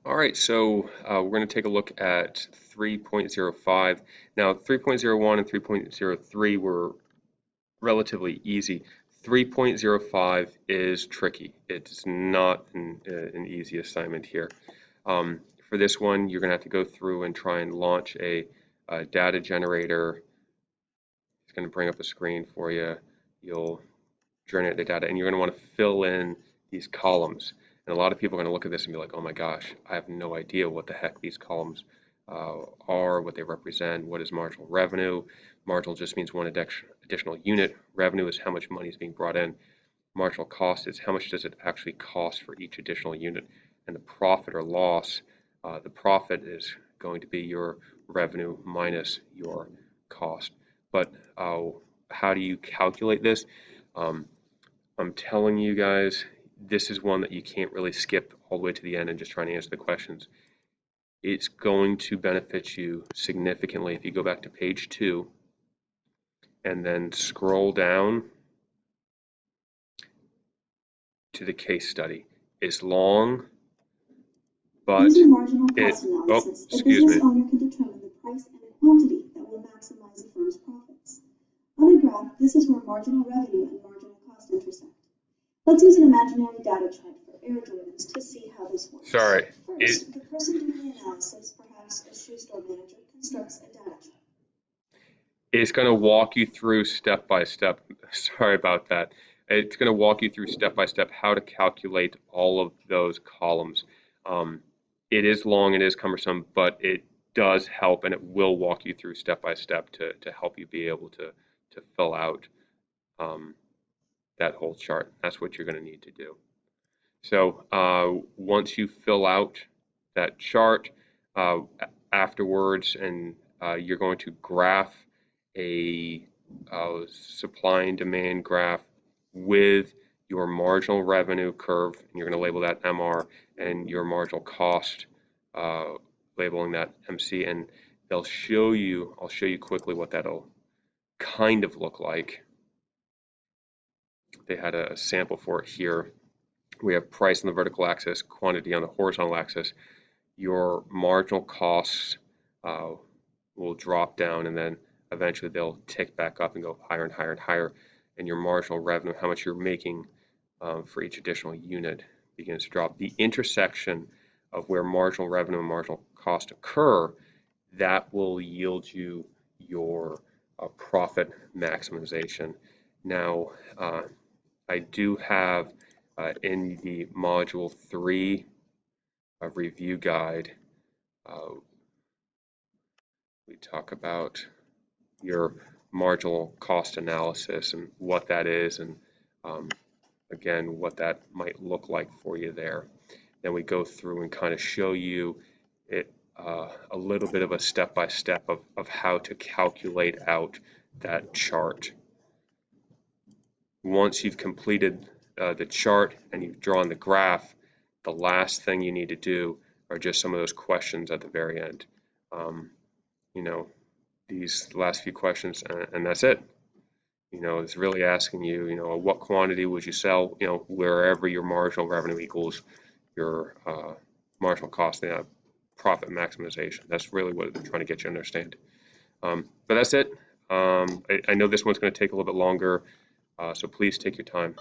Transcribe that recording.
All right, so we're going to take a look at 3.05. Now, 3.01 and 3.03 were relatively easy. 3.05 is tricky. It's not an easy assignment here. For this one, you're going to have to go through and try and launch a data generator. It's going to bring up a screen for you. You'll generate the data, and you're going to want to fill in these columns. And a lot of people are going to look at this and be like, oh my gosh, I have no idea what the heck these columns are, what they represent. What is marginal revenue? Marginal just means one additional unit. Revenue is how much money is being brought in. Marginal cost is how much does it actually cost for each additional unit. And the profit or loss, the profit is going to be your revenue minus your cost. But how do you calculate this? I'm telling you guys, this is one that you can't really skip all the way to the end and just try and answer the questions. It's going to benefit you significantly if you go back to page 2 and then scroll down to the case study. It's long, but using marginal cost analysis, a business owner can determine the price and the quantity that will maximize the firm's profits. On a graph, this is where marginal revenue and marginal cost intersect. Let's use an imaginary data chart for Air Jordans to see how this works. Sorry. First, the person doing the analysis, perhaps a shoe store manager, constructs a data chart. It's going to walk you through step by step. Sorry about that. It's going to walk you through step by step how to calculate all of those columns. It is long, it is cumbersome, but it does help, and it will walk you through step by step to help you be able to fill out that whole chart. That's what you're going to need to do. So once you fill out that chart, afterwards, and you're going to graph a supply and demand graph with your marginal revenue curve, and you're going to label that MR, and your marginal cost, labeling that MC, and they'll show you, I'll show you quickly what that'll kind of look like. They had a sample for it here. We have price on the vertical axis, quantity on the horizontal axis. Your marginal costs will drop down, and then eventually they'll tick back up and go higher and higher and higher. And your marginal revenue, how much you're making for each additional unit, begins to drop. The intersection of where marginal revenue and marginal cost occur, that will yield you your profit maximization. Now, I do have in the module 3 review guide, we talk about your marginal cost analysis and what that is, and again, what that might look like for you there. Then we go through and kind of show you it a little bit of a step-by-step of how to calculate out that chart. Once you've completed the chart and you've drawn the graph, the last thing you need to do are just some of those questions at the very end. You know, these last few questions, and that's it. You know, it's really asking you, you know, what quantity would you sell, you know, wherever your marginal revenue equals your marginal cost, profit maximization. That's really what they're trying to get you to understand. But that's it. I know this one's going to take a little bit longer, so please take your time.